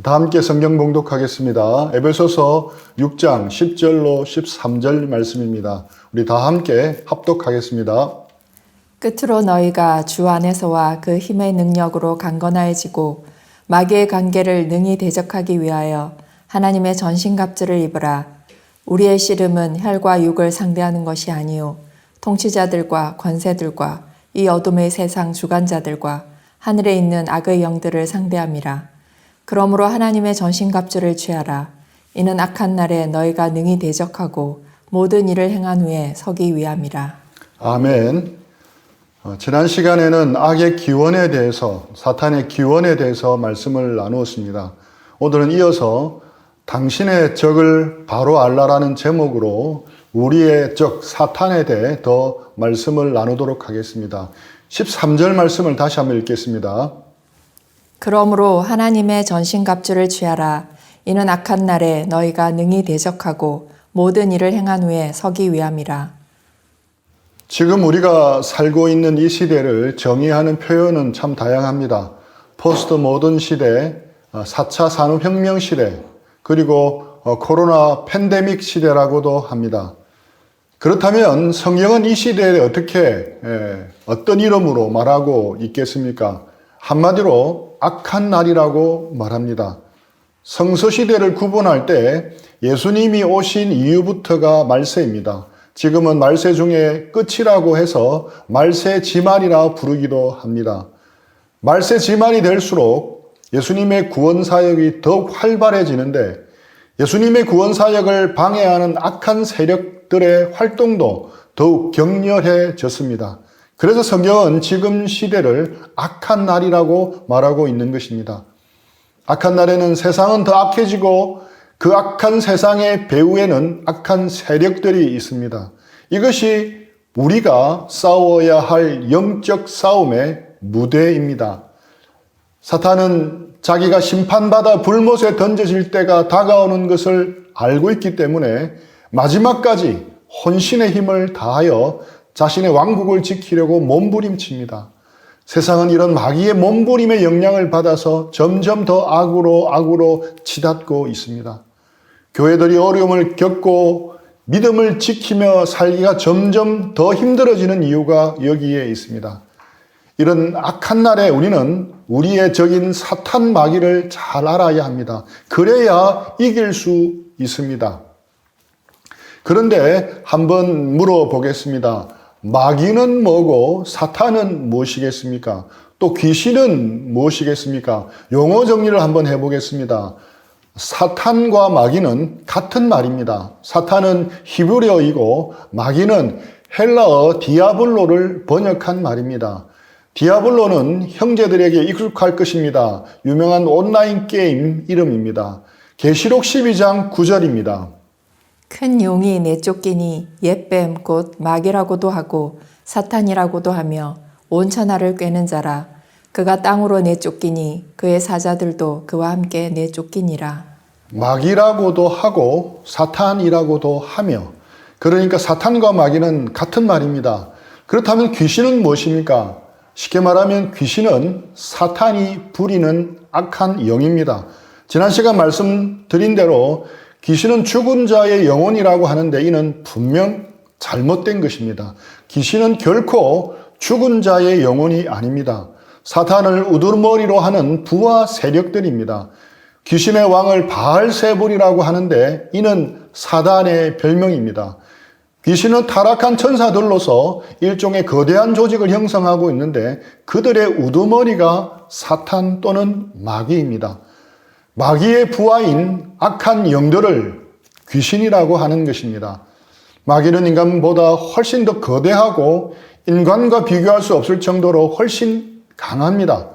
다 함께 성경 봉독하겠습니다. 에베소서 6장 10절로 13절 말씀입니다. 우리 다 함께 합독하겠습니다. 끝으로 너희가 주 안에서와 그 힘의 능력으로 강건하여지고 마귀의 관계를 능히 대적하기 위하여 하나님의 전신갑주를 입으라. 우리의 씨름은 혈과 육을 상대하는 것이 아니요 통치자들과 권세들과 이 어둠의 세상 주관자들과 하늘에 있는 악의 영들을 상대함이라. 그러므로 하나님의 전신갑주를 취하라. 이는 악한 날에 너희가 능히 대적하고 모든 일을 행한 후에 서기 위함이라. 아멘. 지난 시간에는 악의 기원에 대해서, 사탄의 기원에 대해서 말씀을 나누었습니다. 오늘은 이어서 당신의 적을 바로 알라라는 제목으로 우리의 적 사탄에 대해 더 말씀을 나누도록 하겠습니다. 13절 말씀을 다시 한번 읽겠습니다. 그러므로 하나님의 전신갑주를 취하라. 이는 악한 날에 너희가 능히 대적하고 모든 일을 행한 후에 서기 위함이라. 지금 우리가 살고 있는 이 시대를 정의하는 표현은 참 다양합니다. 포스트 모던 시대, 4차 산업혁명 시대, 그리고 코로나 팬데믹 시대라고도 합니다. 그렇다면 성경은 이 시대에 어떤 이름으로 말하고 있겠습니까? 한마디로 악한 날이라고 말합니다. 성서시대를 구분할 때 예수님이 오신 이후부터가 말세입니다. 지금은 말세 중에 끝이라고 해서 말세지말이라 부르기도 합니다. 말세지말이 될수록 예수님의 구원사역이 더욱 활발해지는데 예수님의 구원사역을 방해하는 악한 세력들의 활동도 더욱 격렬해졌습니다. 그래서 성경은 지금 시대를 악한 날이라고 말하고 있는 것입니다. 악한 날에는 세상은 더 악해지고 그 악한 세상의 배후에는 악한 세력들이 있습니다. 이것이 우리가 싸워야 할 영적 싸움의 무대입니다. 사탄은 자기가 심판받아 불못에 던져질 때가 다가오는 것을 알고 있기 때문에 마지막까지 혼신의 힘을 다하여 자신의 왕국을 지키려고 몸부림칩니다. 세상은 이런 마귀의 몸부림의 영향을 받아서 점점 더 악으로 치닫고 있습니다. 교회들이 어려움을 겪고 믿음을 지키며 살기가 점점 더 힘들어지는 이유가 여기에 있습니다. 이런 악한 날에 우리는 우리의 적인 사탄 마귀를 잘 알아야 합니다. 그래야 이길 수 있습니다. 그런데 한번 물어보겠습니다. 마귀는 뭐고 사탄은 무엇이겠습니까? 또 귀신은 무엇이겠습니까? 용어 정리를 한번 해보겠습니다. 사탄과 마귀는 같은 말입니다. 사탄은 히브리어이고 마귀는 헬라어 디아블로를 번역한 말입니다. 디아블로는 형제들에게 익숙할 것입니다. 유명한 온라인 게임 이름입니다. 계시록 12장 9절입니다. 큰 용이 내쫓기니 옛뱀 곧 마귀라고도 하고 사탄이라고도 하며 온 천하를 꿰는 자라. 그가 땅으로 내쫓기니 그의 사자들도 그와 함께 내쫓기니라. 마귀라고도 하고 사탄이라고도 하며, 그러니까 사탄과 마귀는 같은 말입니다. 그렇다면 귀신은 무엇입니까? 쉽게 말하면 귀신은 사탄이 부리는 악한 영입니다. 지난 시간 말씀드린 대로 귀신은 죽은 자의 영혼이라고 하는데 이는 분명 잘못된 것입니다. 귀신은 결코 죽은 자의 영혼이 아닙니다. 사탄을 우두머리로 하는 부하 세력들입니다. 귀신의 왕을 바알세불이라고 하는데 이는 사단의 별명입니다. 귀신은 타락한 천사들로서 일종의 거대한 조직을 형성하고 있는데 그들의 우두머리가 사탄 또는 마귀입니다. 마귀의 부하인 악한 영들을 귀신이라고 하는 것입니다. 마귀는 인간보다 훨씬 더 거대하고 인간과 비교할 수 없을 정도로 훨씬 강합니다.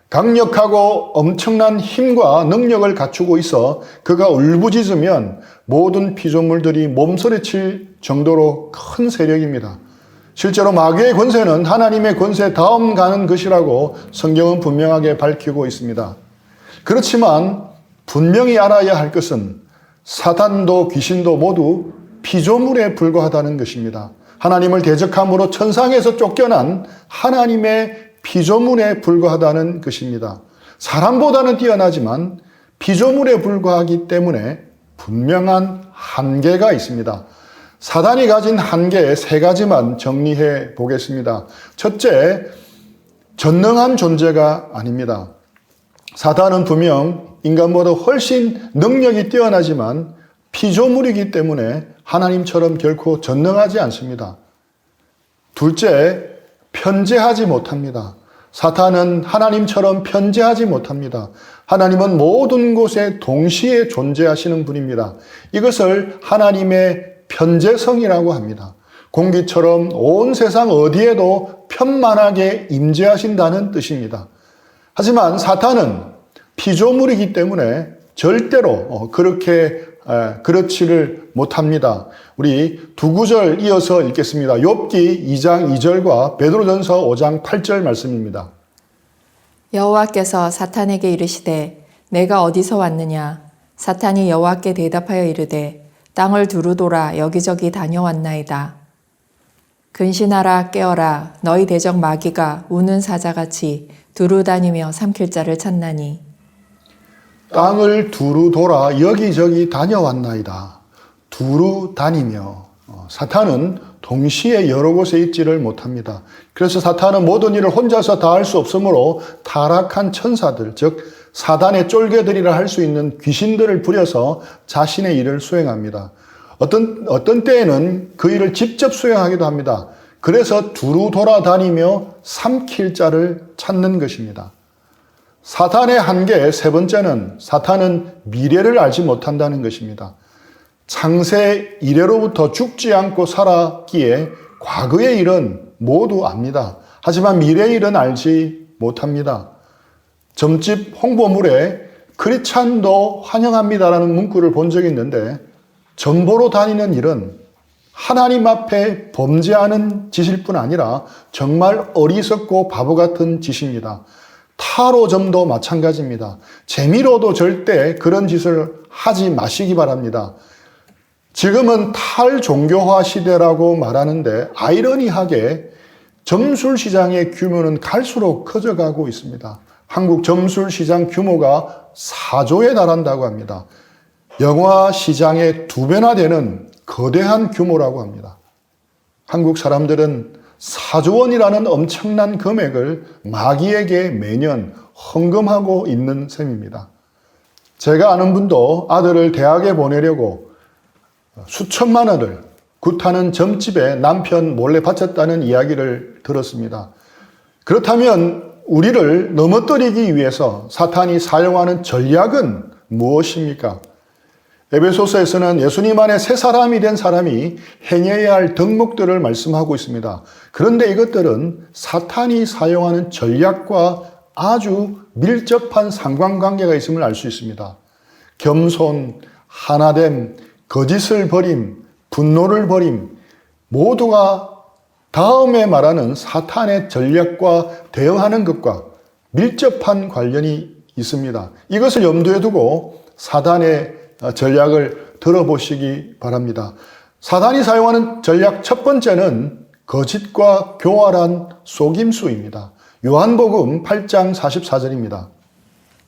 강력하고 엄청난 힘과 능력을 갖추고 있어 그가 울부짖으면 모든 피조물들이 몸서리칠 정도로 큰 세력입니다. 실제로 마귀의 권세는 하나님의 권세 다음 가는 것이라고 성경은 분명하게 밝히고 있습니다. 그렇지만 분명히 알아야 할 것은 사탄도 귀신도 모두 피조물에 불과하다는 것입니다. 하나님을 대적함으로 천상에서 쫓겨난 하나님의 피조물에 불과하다는 것입니다. 사람보다는 뛰어나지만 피조물에 불과하기 때문에 분명한 한계가 있습니다. 사단이 가진 한계 세 가지만 정리해 보겠습니다. 첫째, 전능한 존재가 아닙니다. 사단은 분명 인간보다 훨씬 능력이 뛰어나지만 피조물이기 때문에 하나님처럼 결코 전능하지 않습니다. 둘째, 편재하지 못합니다. 사탄은 하나님처럼 편재하지 못합니다. 하나님은 모든 곳에 동시에 존재하시는 분입니다. 이것을 하나님의 편재성이라고 합니다. 공기처럼 온 세상 어디에도 편만하게 임재하신다는 뜻입니다. 하지만 사탄은 피조물이기 때문에 절대로 그렇지를 못합니다. 우리 두 구절 이어서 읽겠습니다. 욥기 2장 2절과 베드로전서 5장 8절 말씀입니다. 여호와께서 사탄에게 이르시되 내가 어디서 왔느냐? 사탄이 여호와께 대답하여 이르되 땅을 두루 돌아 여기저기 다녀왔나이다. 근신하라 깨어라 너희 대적 마귀가 우는 사자같이 두루 다니며 삼킬 자를 찾나니. 땅을 두루 돌아 여기저기 다녀왔나이다. 두루 다니며 사탄은 동시에 여러 곳에 있지를 못합니다. 그래서 사탄은 모든 일을 혼자서 다 할 수 없으므로 타락한 천사들, 즉 사단의 쫄개들이라 할 수 있는 귀신들을 부려서 자신의 일을 수행합니다. 어떤 때에는 그 일을 직접 수행하기도 합니다. 그래서 두루 돌아다니며 삼킬 자를 찾는 것입니다. 사탄의 한계 세 번째는 사탄은 미래를 알지 못한다는 것입니다. 창세 이래로부터 죽지 않고 살았기에 과거의 일은 모두 압니다. 하지만 미래의 일은 알지 못합니다. 점집 홍보물에 크리스찬도 환영합니다라는 문구를 본 적이 있는데 전보로 다니는 일은 하나님 앞에 범죄하는 짓일 뿐 아니라 정말 어리석고 바보 같은 짓입니다. 타로점도 마찬가지입니다. 재미로도 절대 그런 짓을 하지 마시기 바랍니다. 지금은 탈종교화 시대라고 말하는데 아이러니하게 점술시장의 규모는 갈수록 커져가고 있습니다. 한국 점술시장 규모가 4조에 달한다고 합니다. 영화 시장의 2배나 되는 거대한 규모라고 합니다. 한국 사람들은 4조 원이라는 엄청난 금액을 마귀에게 매년 헌금하고 있는 셈입니다. 제가 아는 분도 아들을 대학에 보내려고 수천만 원을 굿하는 점집에 남편 몰래 바쳤다는 이야기를 들었습니다. 그렇다면 우리를 넘어뜨리기 위해서 사탄이 사용하는 전략은 무엇입니까? 에베소서에서는 예수님 안에 새 사람이 된 사람이 행해야 할 덕목들을 말씀하고 있습니다. 그런데 이것들은 사탄이 사용하는 전략과 아주 밀접한 상관관계가 있음을 알 수 있습니다. 겸손, 하나됨, 거짓을 버림, 분노를 버림, 모두가 다음에 말하는 사탄의 전략과 대응하는 것과 밀접한 관련이 있습니다. 이것을 염두에 두고 사단의 전략을 들어보시기 바랍니다. 사단이 사용하는 전략 첫 번째는 거짓과 교활한 속임수입니다. 요한복음 8장 44절입니다.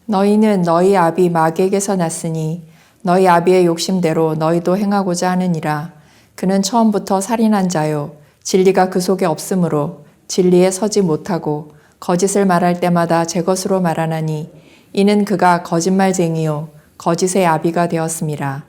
너희는 너희 아비 마귀에게서 났으니 너희 아비의 욕심대로 너희도 행하고자 하느니라. 그는 처음부터 살인한 자요 진리가 그 속에 없으므로 진리에 서지 못하고 거짓을 말할 때마다 제 것으로 말하나니 이는 그가 거짓말쟁이요 거짓의 아비가 되었습니다.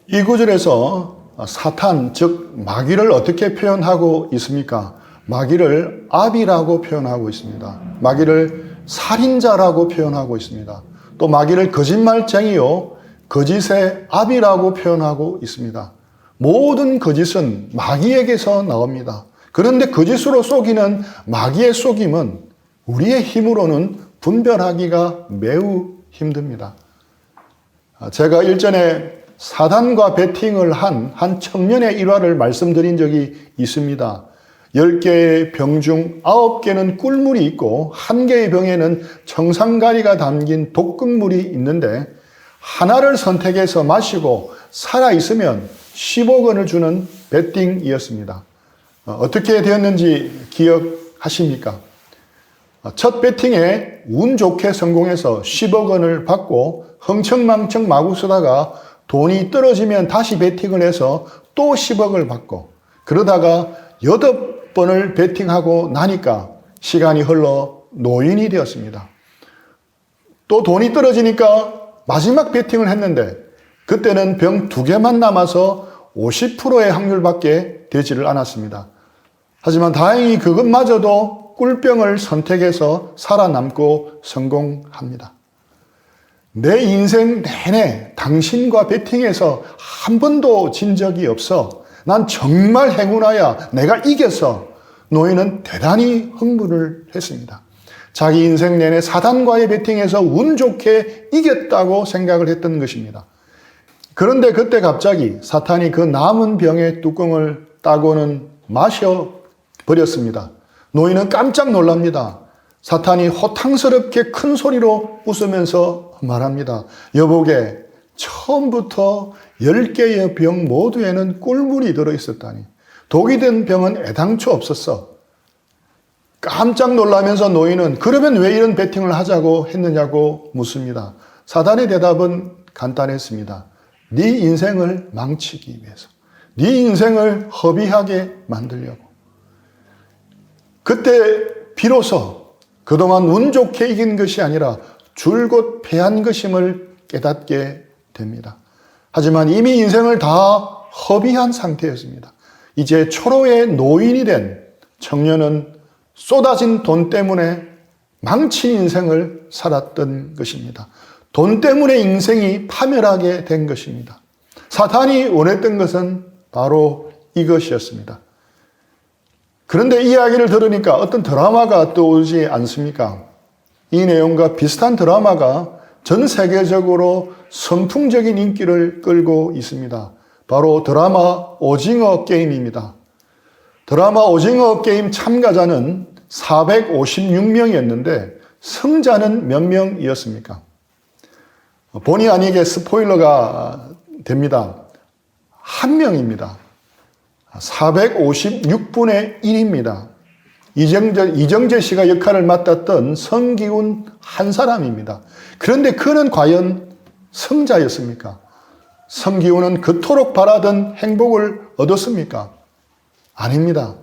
이 구절에서 사탄, 즉 마귀를 어떻게 표현하고 있습니까? 마귀를 아비라고 표현하고 있습니다. 마귀를 살인자라고 표현하고 있습니다. 또 마귀를 거짓말쟁이요 거짓의 아비라고 표현하고 있습니다. 모든 거짓은 마귀에게서 나옵니다. 그런데 거짓으로 속이는 마귀의 속임은 우리의 힘으로는 분별하기가 매우 힘듭니다. 제가 일전에 사단과 베팅을 한 청년의 일화를 말씀드린 적이 있습니다. 10개의 병 중 9개는 꿀물이 있고 1개의 병에는 청산가리가 담긴 독극물이 있는데 하나를 선택해서 마시고 살아있으면 10억 원을 주는 베팅이었습니다. 어떻게 되었는지 기억하십니까? 첫 배팅에 운 좋게 성공해서 10억 원을 받고 흥청망청 마구 쓰다가 돈이 떨어지면 다시 배팅을 해서 또 10억을 받고 그러다가 8번을 배팅하고 나니까 시간이 흘러 노인이 되었습니다. 또 돈이 떨어지니까 마지막 배팅을 했는데 그때는 병 2개만 남아서 50%의 확률밖에 되지를 않았습니다. 하지만 다행히 그것마저도 꿀병을 선택해서 살아남고 성공합니다. 내 인생 내내 당신과 배팅해서 한 번도 진 적이 없어. 난 정말 행운아야. 내가 이겼어. 노인은 대단히 흥분을 했습니다. 자기 인생 내내 사단과의 배팅에서 운 좋게 이겼다고 생각을 했던 것입니다. 그런데 그때 갑자기 사탄이 그 남은 병의 뚜껑을 따고는 마셔버렸습니다. 노인은 깜짝 놀랍니다. 사탄이 호탕스럽게 큰 소리로 웃으면서 말합니다. 여보게, 처음부터 10개의 병 모두에는 꿀물이 들어있었다니. 독이 든 병은 애당초 없었어. 깜짝 놀라면서 노인은 그러면 왜 이런 배팅을 하자고 했느냐고 묻습니다. 사단의 대답은 간단했습니다. 네 인생을 망치기 위해서. 네 인생을 허비하게 만들려고. 그때 비로소 그동안 운 좋게 이긴 것이 아니라 줄곧 패한 것임을 깨닫게 됩니다. 하지만 이미 인생을 다 허비한 상태였습니다. 이제 초로의 노인이 된 청년은 쏟아진 돈 때문에 망친 인생을 살았던 것입니다. 돈 때문에 인생이 파멸하게 된 것입니다. 사탄이 원했던 것은 바로 이것이었습니다. 그런데 이 이야기를 들으니까 어떤 드라마가 떠오르지 않습니까? 이 내용과 비슷한 드라마가 전 세계적으로 선풍적인 인기를 끌고 있습니다. 바로 드라마 오징어 게임입니다. 드라마 오징어 게임 참가자는 456명이었는데 승자는 몇 명이었습니까? 본의 아니게 스포일러가 됩니다. 한 명입니다. 456분의 1입니다. 이정재 씨가 역할을 맡았던 성기훈 한 사람입니다. 그런데 그는 과연 승자였습니까? 성기훈은 그토록 바라던 행복을 얻었습니까? 아닙니다.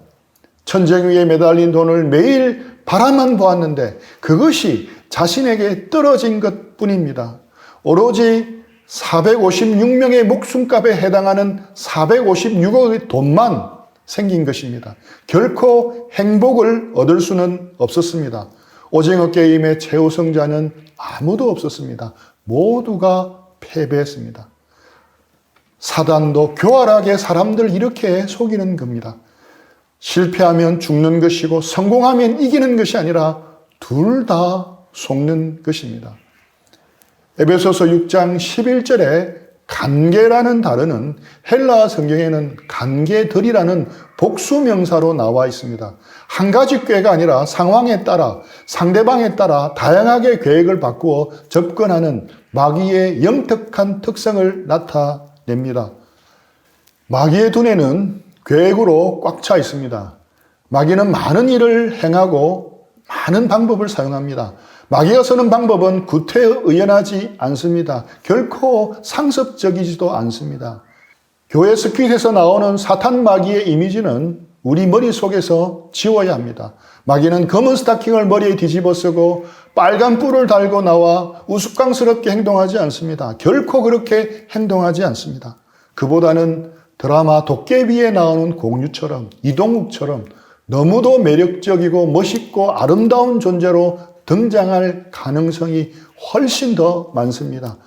천정 위에 매달린 돈을 매일 바라만 보았는데 그것이 자신에게 떨어진 것 뿐입니다. 오로지 456명의 목숨값에 해당하는 456억의 돈만 생긴 것입니다. 결코 행복을 얻을 수는 없었습니다. 오징어 게임의 최우승자는 아무도 없었습니다. 모두가 패배했습니다. 사단도 교활하게 사람들 이렇게 속이는 겁니다. 실패하면 죽는 것이고 성공하면 이기는 것이 아니라 둘 다 속는 것입니다. 에베소서 6장 11절에 간계라는 단어는 헬라 성경에는 간계들이라는 복수명사로 나와 있습니다. 한 가지 꾀가 아니라 상황에 따라 상대방에 따라 다양하게 계획을 바꾸어 접근하는 마귀의 영특한 특성을 나타냅니다. 마귀의 두뇌는 계획으로 꽉 차 있습니다. 마귀는 많은 일을 행하고 많은 방법을 사용합니다. 마귀가 쓰는 방법은 구태의연하지 않습니다. 결코 상습적이지도 않습니다. 교회 스킷에서 나오는 사탄 마귀의 이미지는 우리 머릿속에서 지워야 합니다. 마귀는 검은 스타킹을 머리에 뒤집어 쓰고 빨간 뿔을 달고 나와 우스꽝스럽게 행동하지 않습니다. 결코 그렇게 행동하지 않습니다. 그보다는 드라마 도깨비에 나오는 공유처럼 이동욱처럼 너무도 매력적이고 멋있고 아름다운 존재로 등장할 가능성이 훨씬 더 많습니다.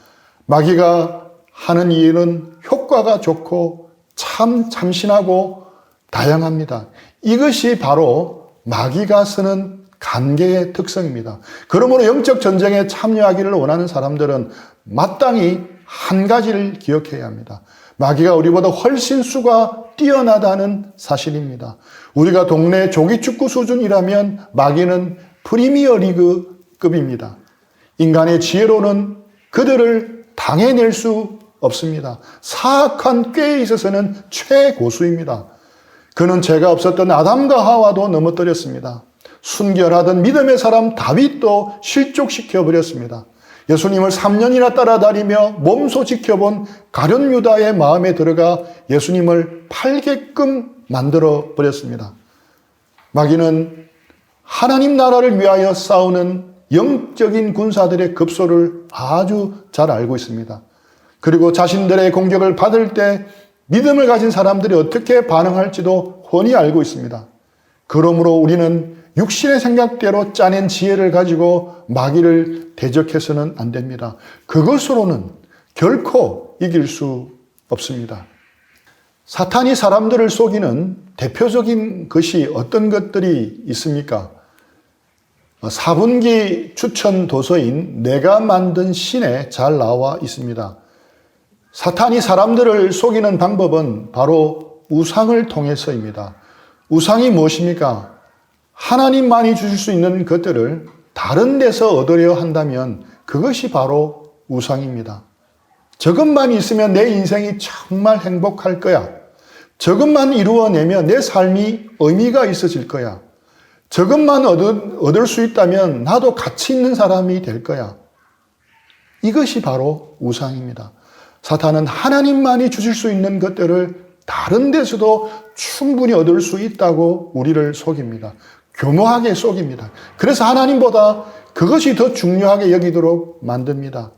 마귀가 하는 일은 효과가 좋고 참 참신하고 다양합니다. 이것이 바로 마귀가 쓰는 간계의 특성입니다. 그러므로 영적 전쟁에 참여하기를 원하는 사람들은 마땅히 한 가지를 기억해야 합니다. 마귀가 우리보다 훨씬 수가 뛰어나다는 사실입니다. 우리가 동네 조기축구 수준이라면 마귀는 프리미어 리그급입니다. 인간의 지혜로는 그들을 당해낼 수 없습니다. 사악한 꾀에 있어서는 최고수입니다. 그는 죄가 없었던 아담과 하와도 넘어뜨렸습니다. 순결하던 믿음의 사람 다윗도 실족시켜 버렸습니다. 예수님을 3년이나 따라다니며 몸소 지켜본 가룟 유다의 마음에 들어가 예수님을 팔게끔 만들어 버렸습니다. 마귀는 하나님 나라를 위하여 싸우는 영적인 군사들의 급소를 아주 잘 알고 있습니다. 그리고 자신들의 공격을 받을 때 믿음을 가진 사람들이 어떻게 반응할지도 훤히 알고 있습니다. 그러므로 우리는 육신의 생각대로 짜낸 지혜를 가지고 마귀를 대적해서는 안 됩니다. 그것으로는 결코 이길 수 없습니다. 사탄이 사람들을 속이는 대표적인 것이 어떤 것들이 있습니까? 4분기 추천 도서인 내가 만든 신에 잘 나와 있습니다. 사탄이 사람들을 속이는 방법은 바로 우상을 통해서입니다. 우상이 무엇입니까? 하나님만이 주실 수 있는 것들을 다른 데서 얻으려 한다면 그것이 바로 우상입니다. 저것만 있으면 내 인생이 정말 행복할 거야. 저것만 이루어내면 내 삶이 의미가 있어질 거야. 저것만 얻을 수 있다면 나도 가치 있는 사람이 될 거야. 이것이 바로 우상입니다. 사탄은 하나님만이 주실 수 있는 것들을 다른 데서도 충분히 얻을 수 있다고 우리를 속입니다. 교묘하게 속입니다. 그래서 하나님보다 그것이 더 중요하게 여기도록 만듭니다.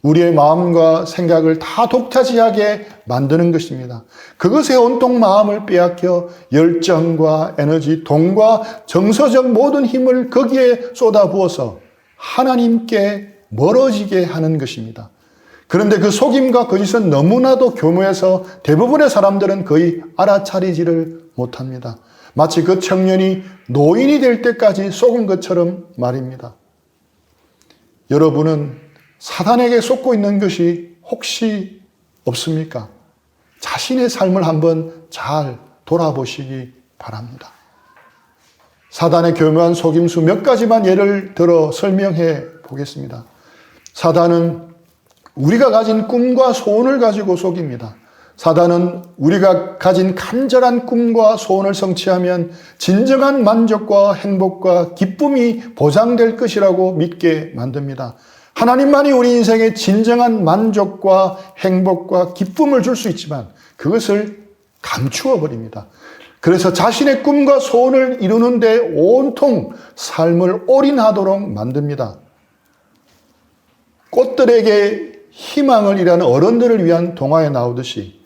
우리의 마음과 생각을 다 독차지하게 만드는 것입니다. 그것에 온통 마음을 빼앗겨 열정과 에너지, 돈과 정서적 모든 힘을 거기에 쏟아부어서 하나님께 멀어지게 하는 것입니다. 그런데 그 속임과 거짓은 너무나도 교묘해서 대부분의 사람들은 거의 알아차리지를 못합니다. 마치 그 청년이 노인이 될 때까지 속은 것처럼 말입니다. 여러분은 사단에게 속고 있는 것이 혹시 없습니까? 자신의 삶을 한번 잘 돌아보시기 바랍니다. 사단의 교묘한 속임수 몇 가지만 예를 들어 설명해 보겠습니다. 사단은 우리가 가진 꿈과 소원을 가지고 속입니다. 사단은 우리가 가진 간절한 꿈과 소원을 성취하면 진정한 만족과 행복과 기쁨이 보장될 것이라고 믿게 만듭니다. 하나님만이 우리 인생에 진정한 만족과 행복과 기쁨을 줄 수 있지만 그것을 감추어 버립니다. 그래서 자신의 꿈과 소원을 이루는데 온통 삶을 올인하도록 만듭니다. 꽃들에게 희망을 일하는 어른들을 위한 동화에 나오듯이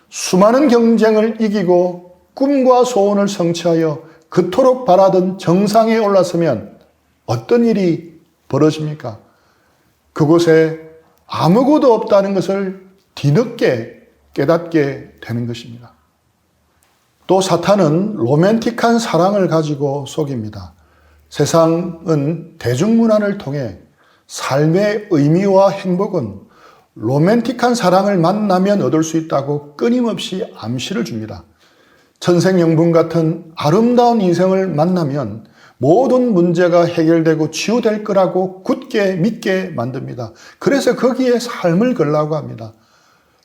수많은 경쟁을 이기고 꿈과 소원을 성취하여 그토록 바라던 정상에 올라서면 어떤 일이 벌어집니까? 그곳에 아무것도 없다는 것을 뒤늦게 깨닫게 되는 것입니다. 또 사탄은 로맨틱한 사랑을 가지고 속입니다. 세상은 대중문화를 통해 삶의 의미와 행복은 로맨틱한 사랑을 만나면 얻을 수 있다고 끊임없이 암시를 줍니다. 천생연분 같은 아름다운 인생을 만나면 모든 문제가 해결되고 치유될 거라고 굳게 믿게 만듭니다. 그래서 거기에 삶을 걸라고 합니다.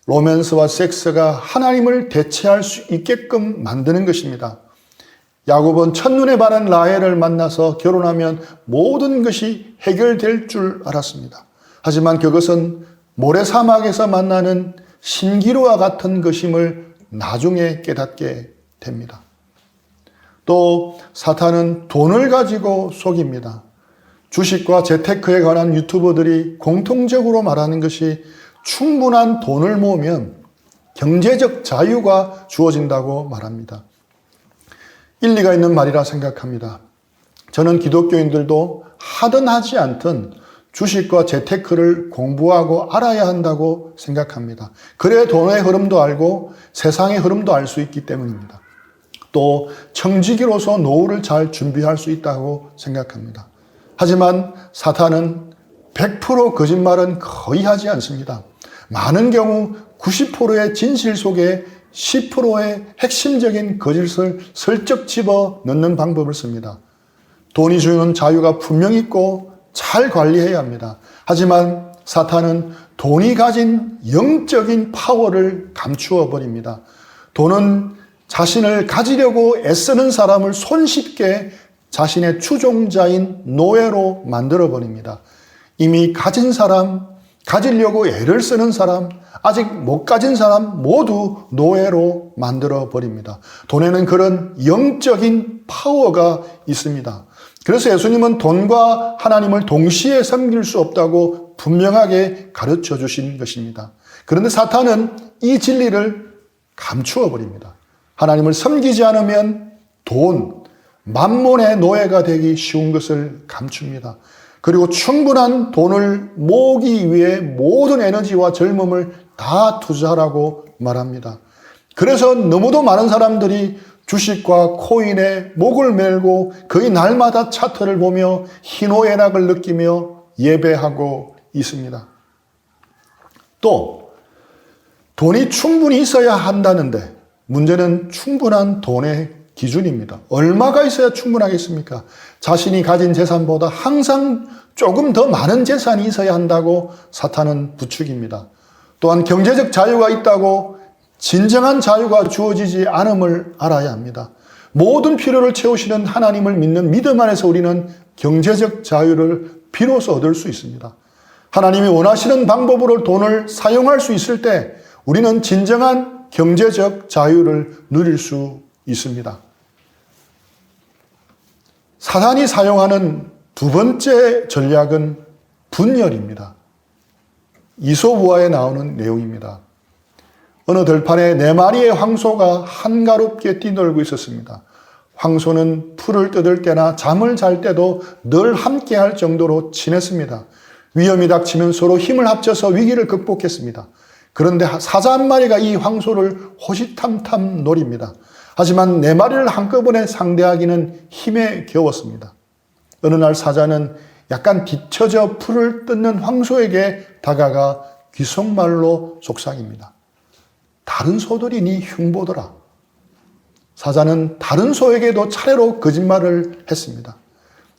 로맨스와 섹스가 하나님을 대체할 수 있게끔 만드는 것입니다. 야곱은 첫눈에 반한 라헬을 만나서 결혼하면 모든 것이 해결될 줄 알았습니다. 하지만 그것은 모래사막에서 만나는 신기루와 같은 것임을 나중에 깨닫게 됩니다. 또 사탄은 돈을 가지고 속입니다. 주식과 재테크에 관한 유튜버들이 공통적으로 말하는 것이 충분한 돈을 모으면 경제적 자유가 주어진다고 말합니다. 일리가 있는 말이라 생각합니다. 저는 기독교인들도 하든 하지 않든 주식과 재테크를 공부하고 알아야 한다고 생각합니다. 그래야 돈의 흐름도 알고 세상의 흐름도 알 수 있기 때문입니다. 또 청지기로서 노후를 잘 준비할 수 있다고 생각합니다. 하지만 사탄은 100% 거짓말은 거의 하지 않습니다. 많은 경우 90%의 진실 속에 10%의 핵심적인 거짓을 슬쩍 집어 넣는 방법을 씁니다. 돈이 주는 자유가 분명히 있고 잘 관리해야 합니다. 하지만 사탄은 돈이 가진 영적인 파워를 감추어 버립니다. 돈은 자신을 가지려고 애쓰는 사람을 손쉽게 자신의 추종자인 노예로 만들어버립니다. 이미 가진 사람, 가지려고 애를 쓰는 사람, 아직 못 가진 사람 모두 노예로 만들어버립니다. 돈에는 그런 영적인 파워가 있습니다. 그래서 예수님은 돈과 하나님을 동시에 섬길 수 없다고 분명하게 가르쳐 주신 것입니다. 그런데 사탄은 이 진리를 감추어 버립니다. 하나님을 섬기지 않으면 돈, 만몬의 노예가 되기 쉬운 것을 감춥니다. 그리고 충분한 돈을 모으기 위해 모든 에너지와 젊음을 다 투자하라고 말합니다. 그래서 너무도 많은 사람들이 주식과 코인에 목을 메고 거의 날마다 차트를 보며 희노애락을 느끼며 예배하고 있습니다. 또 돈이 충분히 있어야 한다는데 문제는 충분한 돈의 기준입니다. 얼마가 있어야 충분하겠습니까? 자신이 가진 재산보다 항상 조금 더 많은 재산이 있어야 한다고 사탄은 부추깁니다. 또한 경제적 자유가 있다고 진정한 자유가 주어지지 않음을 알아야 합니다. 모든 필요를 채우시는 하나님을 믿는 믿음 안에서 우리는 경제적 자유를 비로소 얻을 수 있습니다. 하나님이 원하시는 방법으로 돈을 사용할 수 있을 때 우리는 진정한 경제적 자유를 누릴 수 있습니다. 사탄이 사용하는 두 번째 전략은 분열입니다. 이솝우화에 나오는 내용입니다. 어느 들판에 4마리의 황소가 한가롭게 뛰놀고 있었습니다. 황소는 풀을 뜯을 때나 잠을 잘 때도 늘 함께 할 정도로 친했습니다. 위험이 닥치면 서로 힘을 합쳐서 위기를 극복했습니다. 그런데 사자 한 마리가 이 황소를 호시탐탐 노립니다. 하지만 4마리를 한꺼번에 상대하기는 힘에 겨웠습니다. 어느 날 사자는 약간 뒤처져 풀을 뜯는 황소에게 다가가 귀속말로 속삭입니다. 다른 소들이 네 흉보더라. 사자는 다른 소에게도 차례로 거짓말을 했습니다.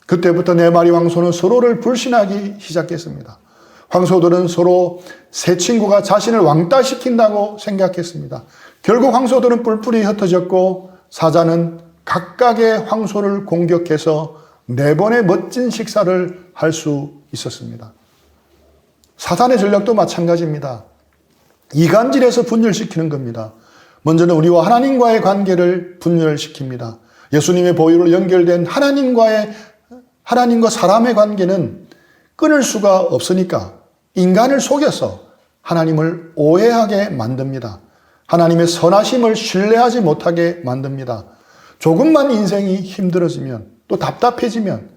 그때부터 4마리 황소는 서로를 불신하기 시작했습니다. 황소들은 서로 새 친구가 자신을 왕따시킨다고 생각했습니다. 결국 황소들은 뿔뿔이 흩어졌고 사자는 각각의 황소를 공격해서 4번의 멋진 식사를 할 수 있었습니다. 사탄의 전략도 마찬가지입니다. 이간질에서 분열시키는 겁니다. 먼저는 우리와 하나님과의 관계를 분열시킵니다. 예수님의 보혈로 연결된 하나님과 사람의 관계는 끊을 수가 없으니까 인간을 속여서 하나님을 오해하게 만듭니다. 하나님의 선하심을 신뢰하지 못하게 만듭니다. 조금만 인생이 힘들어지면 또 답답해지면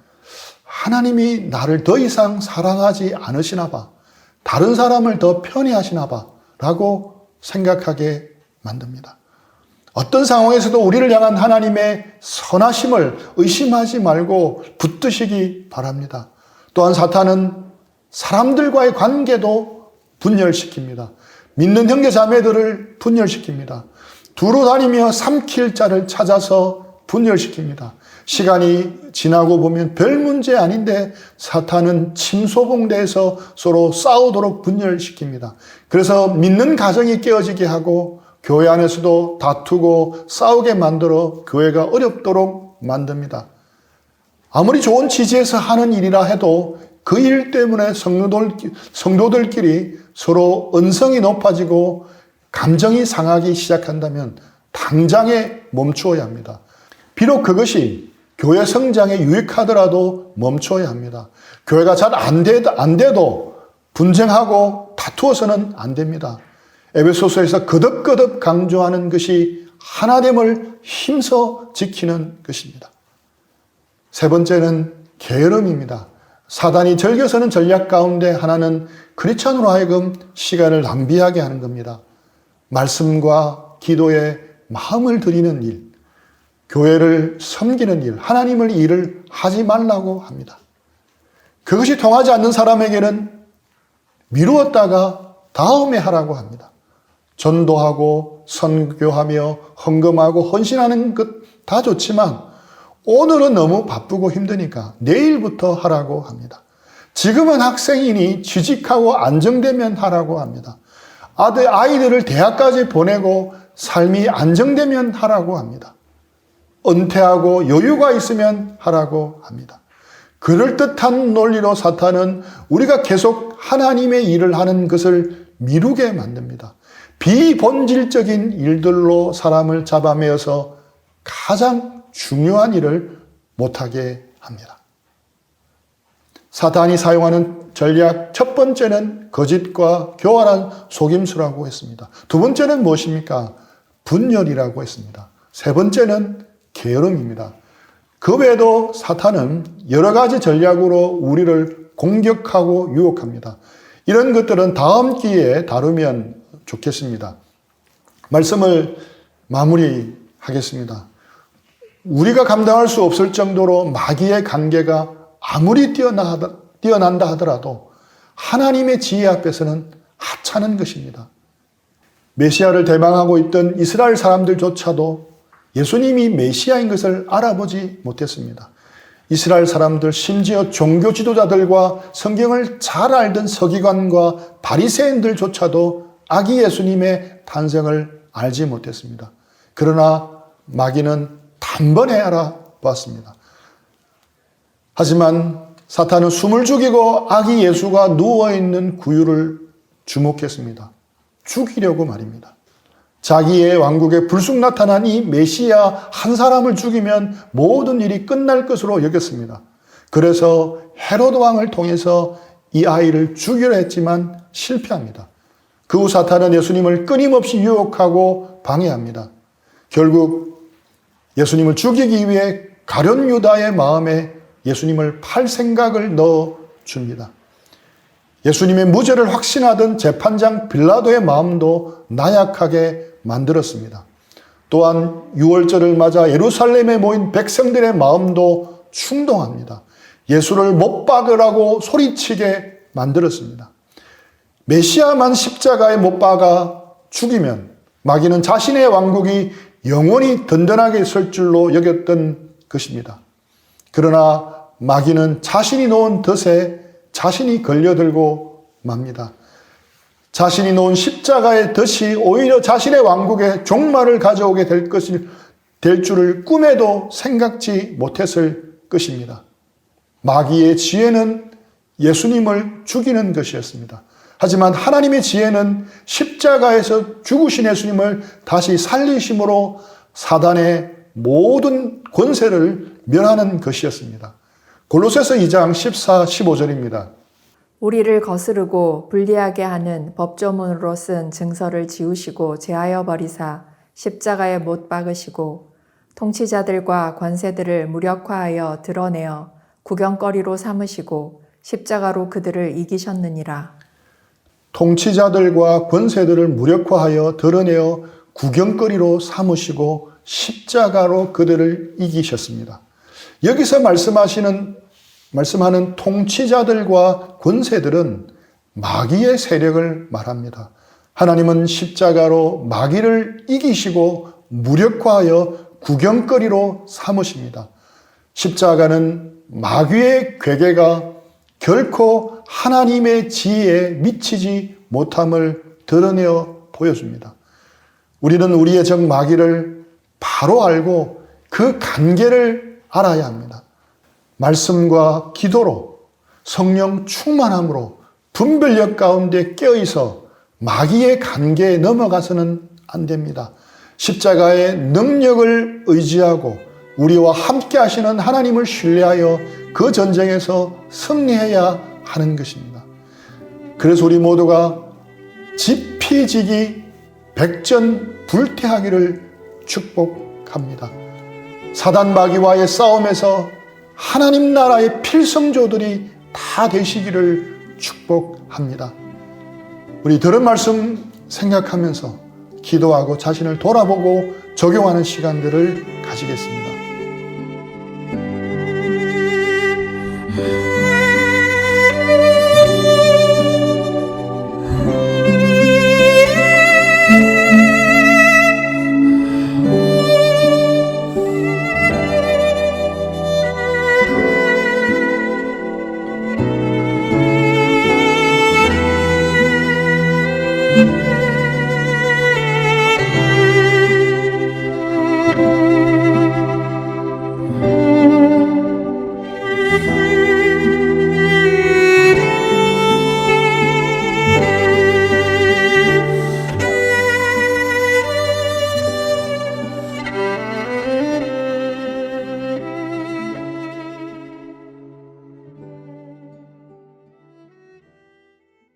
하나님이 나를 더 이상 사랑하지 않으시나 봐. 다른 사람을 더 편애하시나 봐. 라고 생각하게 만듭니다. 어떤 상황에서도 우리를 향한 하나님의 선하심을 의심하지 말고 붙드시기 바랍니다. 또한 사탄은 사람들과의 관계도 분열시킵니다. 믿는 형제 자매들을 분열시킵니다. 두루 다니며 삼킬 자를 찾아서 분열시킵니다. 시간이 지나고 보면 별 문제 아닌데 사탄은 침소봉대에서 서로 싸우도록 분열시킵니다. 그래서 믿는 가정이 깨어지게 하고 교회 안에서도 다투고 싸우게 만들어 교회가 어렵도록 만듭니다. 아무리 좋은 취지에서 하는 일이라 해도 그 일 때문에 성도들끼리 서로 언성이 높아지고 감정이 상하기 시작한다면 당장에 멈추어야 합니다. 비록 그것이 교회 성장에 유익하더라도 멈춰야 합니다. 교회가 잘 안 돼도 분쟁하고 다투어서는 안 됩니다. 에베소서에서 거듭거듭 강조하는 것이 하나됨을 힘써 지키는 것입니다. 세 번째는 게으름입니다. 사단이 즐겨서는 전략 가운데 하나는 크리스찬으로 하여금 시간을 낭비하게 하는 겁니다. 말씀과 기도에 마음을 들이는 일, 교회를 섬기는 일, 하나님을 일을 하지 말라고 합니다. 그것이 통하지 않는 사람에게는 미루었다가 다음에 하라고 합니다. 전도하고 선교하며 헌금하고 헌신하는 것 다 좋지만 오늘은 너무 바쁘고 힘드니까 내일부터 하라고 합니다. 지금은 학생이니 취직하고 안정되면 하라고 합니다. 아이들을 대학까지 보내고 삶이 안정되면 하라고 합니다. 은퇴하고 여유가 있으면 하라고 합니다. 그럴듯한 논리로 사탄은 우리가 계속 하나님의 일을 하는 것을 미루게 만듭니다. 비본질적인 일들로 사람을 잡아매어서 가장 중요한 일을 못하게 합니다. 사탄이 사용하는 전략 첫 번째는 거짓과 교활한 속임수라고 했습니다. 두 번째는 무엇입니까? 분열이라고 했습니다. 세 번째는 게으름입니다. 그 외에도 사탄은 여러 가지 전략으로 우리를 공격하고 유혹합니다. 이런 것들은 다음 기회에 다루면 좋겠습니다. 말씀을 마무리하겠습니다. 우리가 감당할 수 없을 정도로 마귀의 관계가 아무리 뛰어난다 하더라도 하나님의 지혜 앞에서는 하찮은 것입니다. 메시아를 대망하고 있던 이스라엘 사람들조차도 예수님이 메시아인 것을 알아보지 못했습니다. 이스라엘 사람들, 심지어 종교 지도자들과 성경을 잘 알던 서기관과 바리새인들조차도 아기 예수님의 탄생을 알지 못했습니다. 그러나 마귀는 단번에 알아보았습니다. 하지만 사탄은 숨을 죽이고 아기 예수가 누워있는 구유를 주목했습니다. 죽이려고 말입니다. 자기의 왕국에 불쑥 나타난 이 메시아 한 사람을 죽이면 모든 일이 끝날 것으로 여겼습니다. 그래서 헤로드 왕을 통해서 이 아이를 죽이려 했지만 실패합니다. 그 후 사탄은 예수님을 끊임없이 유혹하고 방해합니다. 결국 예수님을 죽이기 위해 가룟 유다의 마음에 예수님을 팔 생각을 넣어줍니다. 예수님의 무죄를 확신하던 재판장 빌라도의 마음도 나약하게 만들었습니다. 또한 유월절을 맞아 예루살렘에 모인 백성들의 마음도 충동합니다. 예수를 못 박으라고 소리치게 만들었습니다. 메시아만 십자가에 못 박아 죽이면 마귀는 자신의 왕국이 영원히 든든하게 설 줄로 여겼던 것입니다. 그러나 마귀는 자신이 놓은 덫에 자신이 걸려들고 맙니다. 자신이 놓은 십자가의 덫이 오히려 자신의 왕국에 종말을 가져오게 될 줄을 꿈에도 생각지 못했을 것입니다. 마귀의 지혜는 예수님을 죽이는 것이었습니다. 하지만 하나님의 지혜는 십자가에서 죽으신 예수님을 다시 살리심으로 사단의 모든 권세를 멸하는 것이었습니다. 골로새서 2장 14, 15절입니다. 우리를 거스르고 불리하게 하는 법조문으로 쓴 증서를 지우시고 제하여 버리사 십자가에 못 박으시고 통치자들과 관세들을 무력화하여 드러내어 구경거리로 삼으시고 십자가로 그들을 이기셨느니라. 통치자들과 권세들을 무력화하여 드러내어 구경거리로 삼으시고 십자가로 그들을 이기셨습니다. 여기서 말씀하는 통치자들과 권세들은 마귀의 세력을 말합니다. 하나님은 십자가로 마귀를 이기시고 무력화하여 구경거리로 삼으십니다. 십자가는 마귀의 괴계가 결코 하나님의 지혜에 미치지 못함을 드러내어 보여줍니다. 우리는 우리의 적 마귀를 바로 알고 그 관계를 알아야 합니다. 말씀과 기도로 성령 충만함으로 분별력 가운데 껴있어 마귀의 관계에 넘어가서는 안 됩니다. 십자가의 능력을 의지하고 우리와 함께 하시는 하나님을 신뢰하여 그 전쟁에서 승리해야 하는 것입니다. 그래서 우리 모두가 지피지기 백전불태하기를 축복합니다. 사단 마귀와의 싸움에서 하나님 나라의 필성조들이 다 되시기를 축복합니다. 우리 들은 말씀 생각하면서 기도하고 자신을 돌아보고 적용하는 시간들을 가지겠습니다.